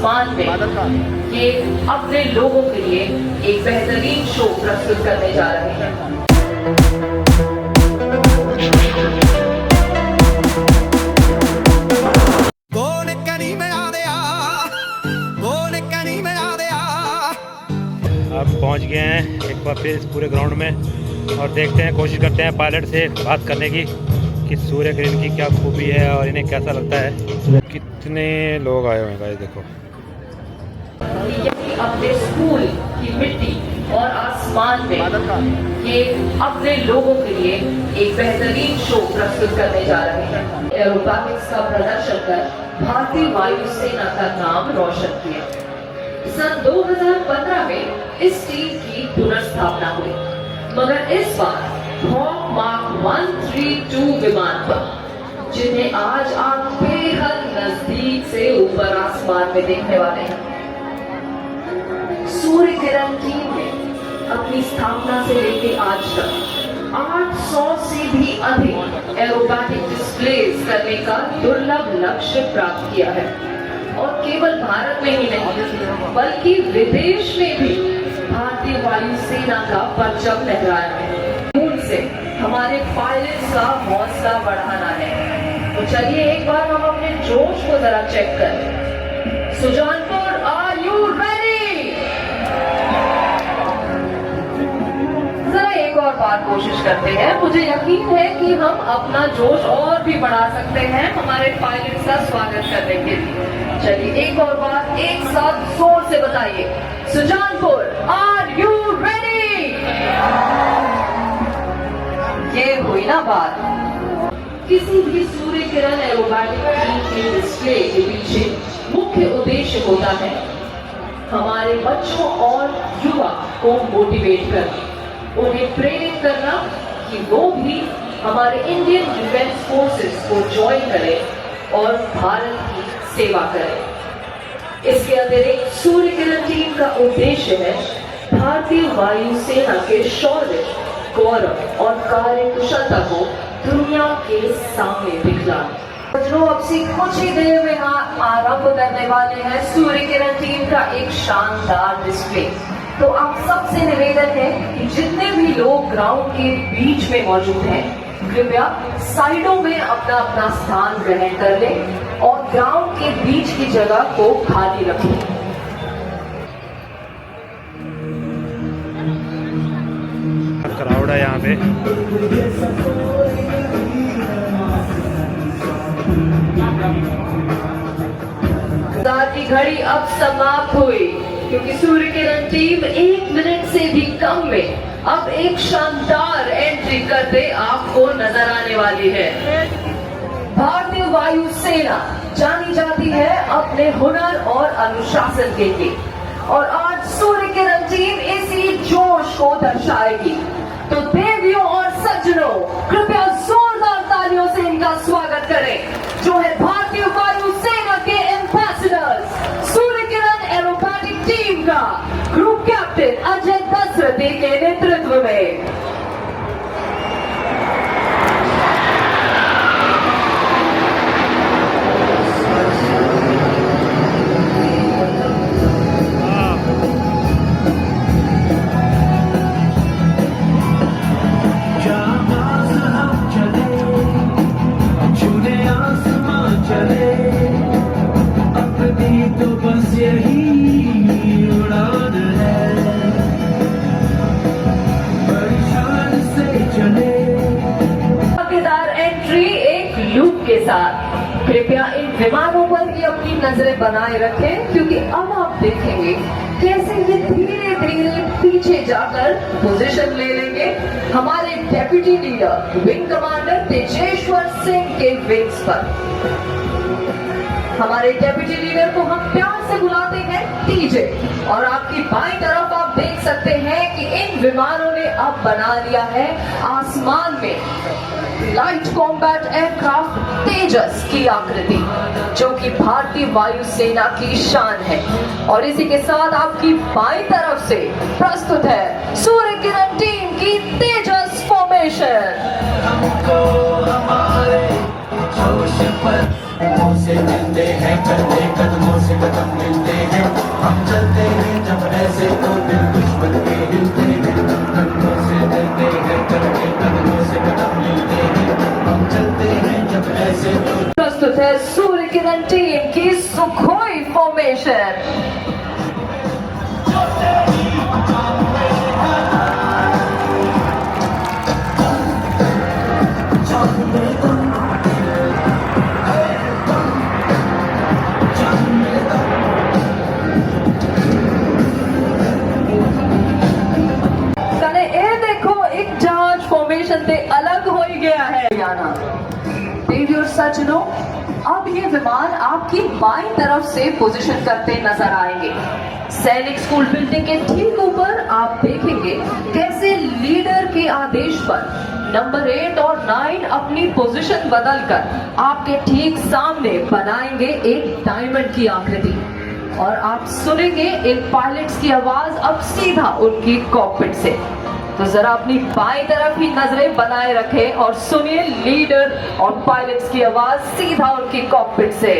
आसमान में ये अपने लोगों के लिए एक बेहतरीन शो प्रस्तुत करने जा रहे हैं। अब पहुंच गए हैं एक बार फिर इस पूरे ग्राउंड में और देखते हैं, कोशिश करते हैं पायलट से बात करने की कि सूर्य किरण की क्या खूबी है और इन्हें कैसा लगता है। कितने लोग आए हुए हैं गाइस, देखो। यही अपने स्कूल की मिट्टी और आसमान में ये अपने लोगों के लिए एक बेहतरीन शो प्रस्तुत करने जा रहे हैं। एरोबैटिक्स का प्रदर्शन कर भारतीय वायुसेना का नाम रोशन किया। सन 2015 में इस टीम की पुनर्स्थापना हुई, मगर इस बार हॉक मार्क 132 विमान पर, जिन्हें आज आप बेहद नजदीक से ऊपर आसमान में देखने वाले हैं। सूर्य किरण टीम ने अपनी स्थापना से लेकर आज तक 800 से भी अधिक एरोबैटिक डिस्प्लेज करने का दुर्लभ लक्ष्य प्राप्त किया है और केवल भारत में ही नहीं बल्कि विदेश में भी भारतीय वायुसेना का परचम लहराया है। उनसे हमारे पायलट्स का हौसला बढ़ाना है। तो चलिए एक बार हम अपने जोश को जरा चेक करें। Sujanpur, are you ready? जरा एक और बार कोशिश करते हैं। मुझे यकीन है कि हम अपना जोश और भी बढ़ा सकते हैं हमारे पायलट्स का स्वागत करने के लिए। चलिए एक और बार एक साथ जोर से बताइए, सुजानपुर, आर यू रेडी? ये हुई ना बात। किसी भी सूर्य किरण एरोबैटिक टीम के डिस्प्ले के पीछे मुख्य उद्देश्य होता है हमारे बच्चों और युवा को मोटिवेट करना, उन्हें प्रेरित करना कि वो भी हमारे इंडियन डिफेंस फोर्सेस को ज्वाइन करें और भारत की सेवा करें। इसके अतिरिक्त सूर्य किरण टीम का उद्देश्य है भारतीय वायुसेना के शौर्य, गौरव और कार्यकुशलता को दुनिया के सामने दिखलाना। जो अब से कुछ ही देर में आरंभ करने वाले हैं सूर्य किरण टीम का एक शानदार डिस्प्ले। तो आप सबसे निवेदन है कि जितने भी लोग ग्राउंड के बीच में मौजूद हैं, कृपया साइडों में अपना अपना स्थान ग्रहण कर लें और ग्राउंड के बीच की जगह को खाली रखें। क्राउड है यहाँ पे। की घड़ी अब समाप्त हुई क्योंकि सूर्य किरण टीम 1 मिनट से भी कम में अब एक शानदार एंट्री करते आपको नजर आने वाली है। भारतीय वायुसेना जानी जाती है अपने हुनर और अनुशासन के लिए और आज सूर्य किरण टीम इसी जोश को दर्शाएगी। तो देवियों और सज्जनों, कृपया जोरदार तालियों से इनका स्वागत करें, जो है भारतीय वायुसेना के ambassadors, Surya Kiran aerobatic team का ग्रुप कैप्टन अजय दशरथी के नेतृत्व में। कृपया इन विमानों पर भी अपनी नजरें बनाए रखें क्योंकि अब आप देखेंगे कैसे ये धीरे धीरे पीछे जाकर पोजीशन ले लेंगे हमारे deputy leader wing commander Tejeshwar Singh के विंग्स पर। हमारे डेप्यूटी लीडर को हम प्यार से बुलाते हैं टीजे और आपकी बाईं तरफ आप देख सकते हैं कि इन विमानों ने अब बना लिया है आसमान में लाइट कॉम्बैट एयरक्राफ्ट तेजस की आकृति, जो कि भारतीय वायुसेना की शान है। और इसी के साथ आपकी बाईं तरफ से प्रस्तुत है सूर्य किरण टीम की तेजस फॉर्मेशन। हमको हमारे जोश पर से मिलते हैं, कदमों से कदम मिलते congratulations. कने ए देखो एक जहाज फॉर्मेशन से अलग हो ही गया है देवी और सजनों, अब ये विमान आपकी बाईं तरफ से पोजीशन करते नजर आएंगे। सैनिक स्कूल बिल्डिंग के ठीक ऊपर आप देखेंगे कैसे लीडर के आदेश पर नंबर 8 और 9 अपनी पोजीशन बदलकर आपके ठीक सामने बनाएंगे एक डायमंड की आकृति और आप सुनेंगे इन पायलट्स की आवाज अब सीधा उनकी कॉकपिट से। तो जरा अपनी बाईं तरफ ही नजरें बनाए रखें और सुनिए लीडर और पायलट्स की आवाज सीधा उनकी कॉकपिट से।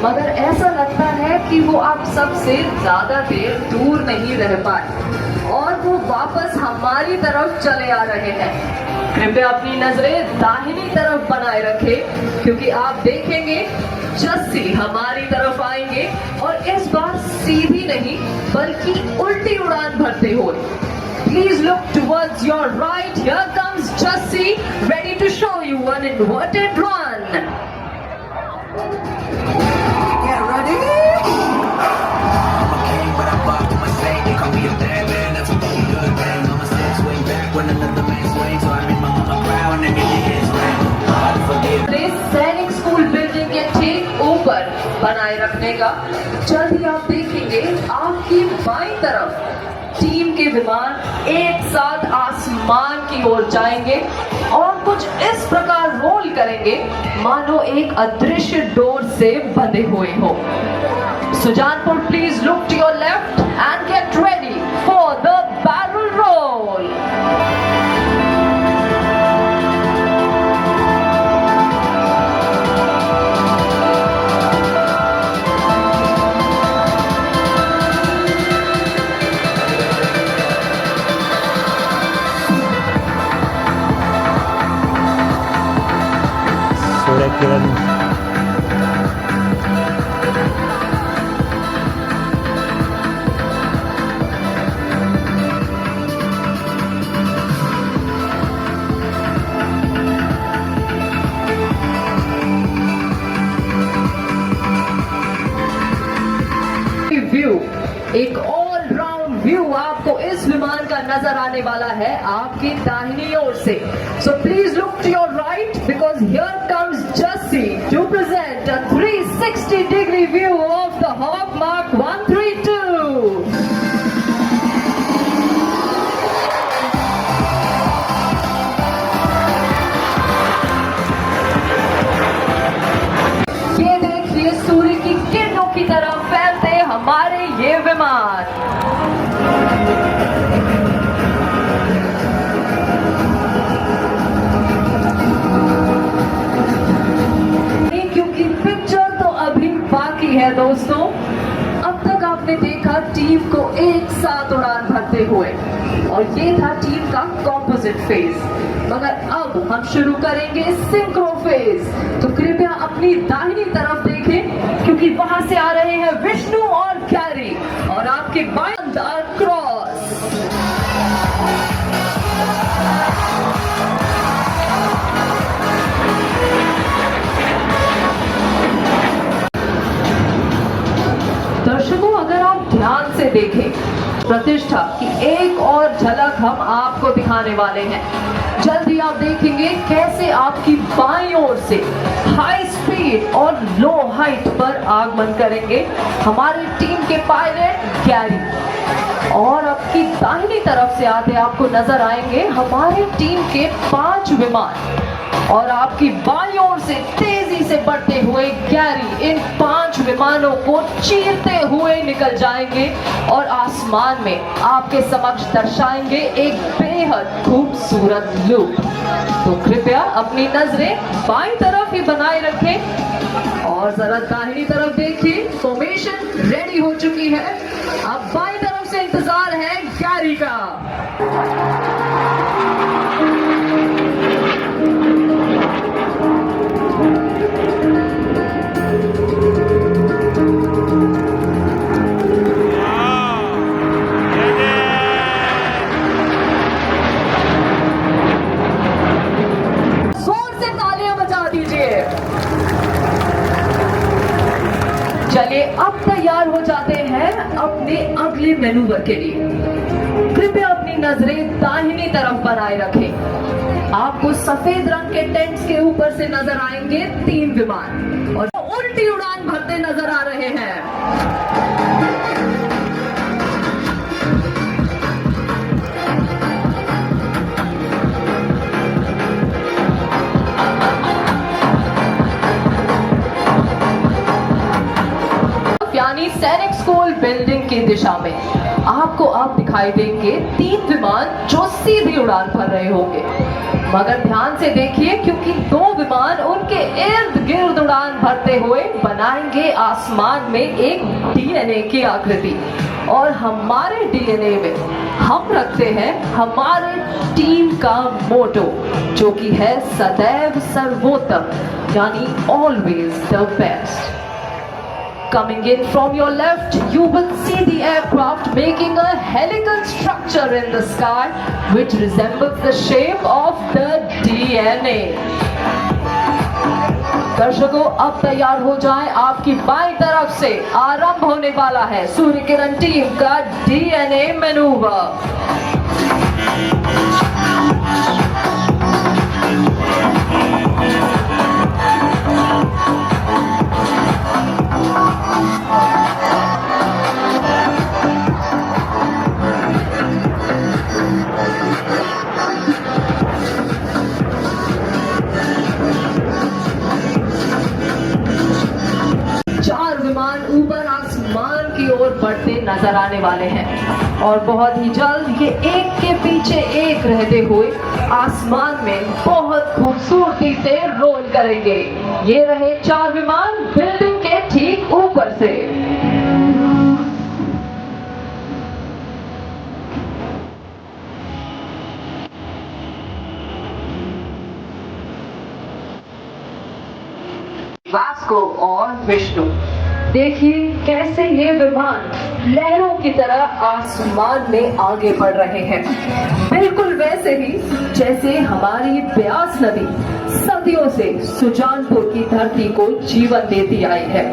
मगर ऐसा लगता है कि वो आप सबसे ज्यादा देर दूर नहीं रह पाए और वो वापस हमारी तरफ चले आ रहे हैं। कृपया अपनी नजरें दाहिनी तरफ बनाए रखें क्योंकि आप देखेंगे जस्सी हमारी तरफ आएंगे और इस बार सीधी नहीं बल्कि उल्टी उड़ान भरते हुए। Please look towards your right. Here comes Jussie, ready to show you an inverted run. Get ready. I'm a king, but I fuck with my state. They call me a bad man, that's a really good thing. Mama said swing back when another man swings, so I make my mama proud and then get your head slammed. Hard to forgive. सैनिक school building के ठीक ऊपर बनाए रखने का जल्द ही आप देखेंगे आपकी बाईं तरफ टीम के विमान एक साथ आसमान की ओर जाएंगे और कुछ इस प्रकार रोल करेंगे मानो एक अदृश्य डोर से बंधे हुए हो। Sujanpur, please look to your left and get ready for the barrel roll. Surya Kiran view, एक ऑल राउंड व्यू आपको इस विमान का नजर आने वाला है आपकी दाहिनी ओर से। So please look to your right because here comes Jassi to present a 360-degree view of the Hawk Mark 132। ये देखिए सूर्य की किरणों की तरह फैलते हमारे ये विमान। क्योंकि पिक्चर तो अभी बाकी है दोस्तों। अब तक आपने देखा टीम को एक साथ उड़ान भरते हुए और ये था टीम का कॉम्पोजिट फेज, मगर अब हम शुरू करेंगे सिंक्रो फेज। तो कृपया अपनी दाहिनी तरफ देखें क्योंकि वहां से आ रहे हैं विष्णु और गैरी और आपके बाएं क्रॉस। दर्शकों, अगर आप ध्यान से देखें प्रतिष्ठा की एक और झलक हम आपको दिखाने वाले हैं। जल्द ही आप देखेंगे कैसे आपकी बाईं ओर से हाई स्पीड और लो हाइट पर आगमन करेंगे हमारी टीम के पायलट गैरी और आपकी दाहिनी तरफ से आते आपको नजर आएंगे हमारी टीम के 5 विमान। और आपकी बाईं ओर से तेजी से बढ़ते हुए गैरी इन 5 विमानों को चीरते हुए निकल जाएंगे और आसमान में आपके समक्ष दर्शाएंगे एक बेहद खूबसूरत लुक। तो कृपया अपनी नजरें बाईं तरफ ही बनाए रखें और जरा दाहिनी तरफ देखिए। फॉर्मेशन रेडी हो चुकी है। अब बाईं तरफ से इंतजार है गैरी का। चलिए अब तैयार हो जाते हैं अपने अगले मैनूवर के लिए। कृपया अपनी नजरें दाहिनी तरफ बनाए रखें। आपको सफेद रंग के टेंट्स के ऊपर से नजर आएंगे 3 विमान और उल्टी उड़ान भरते नजर आ रहे हैं। यानी सैनिक स्कूल बिल्डिंग की दिशा में आपको अब दिखाई देंगे 3 विमान जो सीधी उड़ान भर रहे होंगे। मगर ध्यान से देखिए क्योंकि 2 विमान उनके इर्द गिर्द उड़ान भरते हुए बनाएंगे आसमान में एक डीएनए की आकृति। और हमारे डीएनए में हम रखते हैं हमारे टीम का मोटो जो कि है सदैव सर्वोत्तम यानी always the best. Coming in from your left, you will see the aircraft making a helical structure in the sky which resembles the shape of the DNA. दर्शकों अब तैयार हो जाएं, आपकी बाईं तरफ से आरंभ होने वाला है सूर्य किरण टीम का DNA मैनूवर। ऊपर आसमान की ओर बढ़ते नजर आने वाले हैं और बहुत ही जल्द ये एक के पीछे एक रहते हुए आसमान में बहुत खूबसूरती से रोल करेंगे। ये रहे 4 विमान बिल्डिंग के ठीक ऊपर से। वास्को और विष्णु, देखिए कैसे ये विमान लहरों की तरह आसमान में आगे बढ़ रहे हैं, बिल्कुल वैसे ही जैसे हमारी ब्यास नदी सदियों से सुजानपुर की धरती को जीवन देती आई है।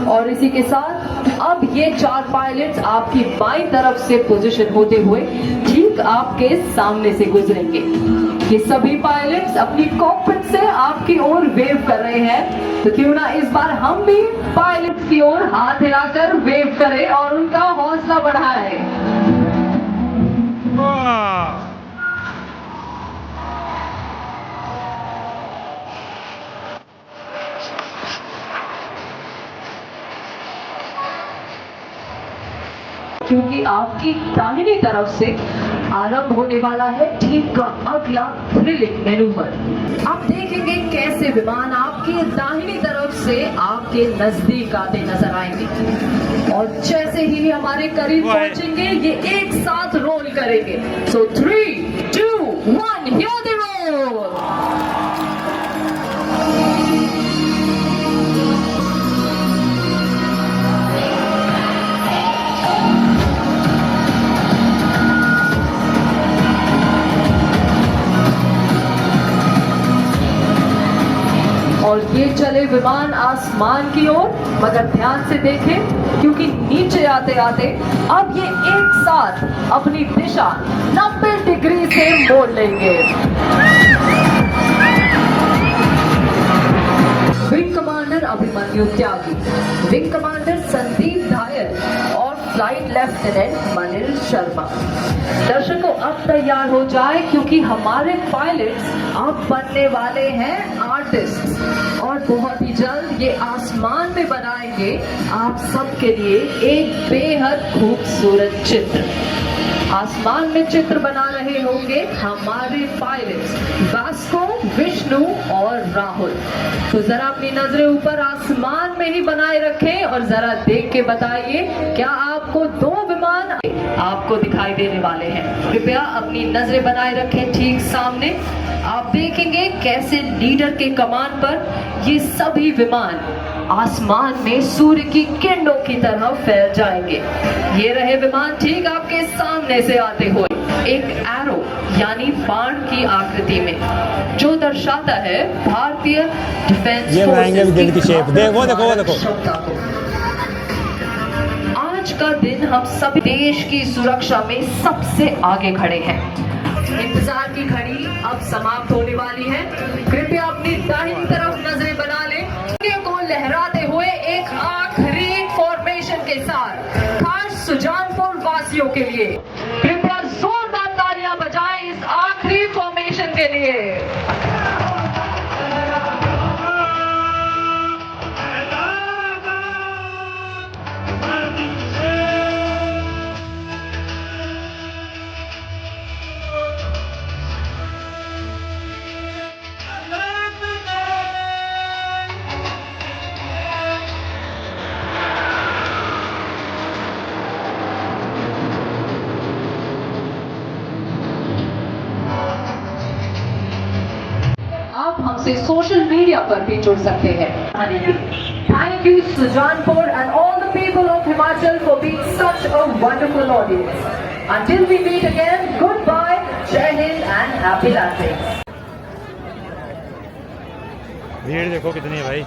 और इसी के साथ अब ये 4 पायलट्स आपकी बाईं तरफ से पोजीशन होते हुए ठीक आपके सामने से गुजरेंगे। ये सभी पायलट्स अपनी कॉकपिट से आपकी ओर वेव कर रहे हैं, तो क्यों ना इस बार हम भी पायलट्स की ओर हाथ हिलाकर वेव करें और उनका हौसला बढ़ाएं। क्योंकि आपकी दाहिनी तरफ से आरंभ होने वाला है टीम का अगला थ्रिलिंग मैनूवर। आप देखेंगे कैसे विमान आपके दाहिनी तरफ से आपके नजदीक आते नजर आएंगे और जैसे ही हमारे करीब पहुंचेंगे ये एक साथ रोल करेंगे। सो 3, 2, 1 हियर दे रोल। और ये चले विमान आसमान की ओर, मगर ध्यान से देखें क्योंकि नीचे आते आते अब ये एक साथ अपनी दिशा 90 डिग्री से मोड़ लेंगे। विंग कमांडर अभिमन्यु त्यागी, विंग कमांडर संदीप धायल और फ्लाइट लेफ्टिनेंट मनिल शर्मा। दर्शकों अब तैयार हो जाए क्योंकि हमारे पायलट्स अब बनने वाले हैं आर्टिस्ट और बहुत ही जल्द ये आसमान में बनाएंगे आप सबके लिए एक बेहद खूबसूरत चित्र। आसमान में चित्र बना रहे होंगे हमारे पायलट्स वास्को, विष्णु और राहुल। तो जरा अपनी नजरें ऊपर आसमान में ही बनाए रखें और जरा देख के बताइए क्या आपको दो विमान आपको दिखाई देने वाले हैं। कृपया अपनी नजरें बनाए रखें ठीक सामने। आप देखेंगे कैसे लीडर के कमान पर ये सभी विमान आसमान में सूर्य की किरणों की तरह फैल जाएंगे। ये रहे विमान ठीक आपके सामने से आते हुए एक एरो यानी बाण की आकृति में, जो दर्शाता है भारतीय डिफेंस फोर्सेस की शेप। देखो देखो देखो क्षमता को। आज का दिन हम सभी देश की सुरक्षा में सबसे आगे खड़े हैं। इंतजार की घड़ी अब समाप्त होने वाली है। कृपया अपनी दाहिनी तरफ नजरें बना लें को लहराते हुए एक आखिरी फॉर्मेशन के साथ खास सुजानपुर वासियों के लिए कृपया जोरदार तालियां बजाएं इस आखिरी फॉर्मेशन के लिए। आप हमसे सोशल मीडिया पर भी जुड़ सकते हैं। Thank you Sujanpur and all the people of Himachal for being such a wonderful audience. Until we meet again, goodbye, Jai Hind and happy landings. भीड़ देखो कितनी है भाई।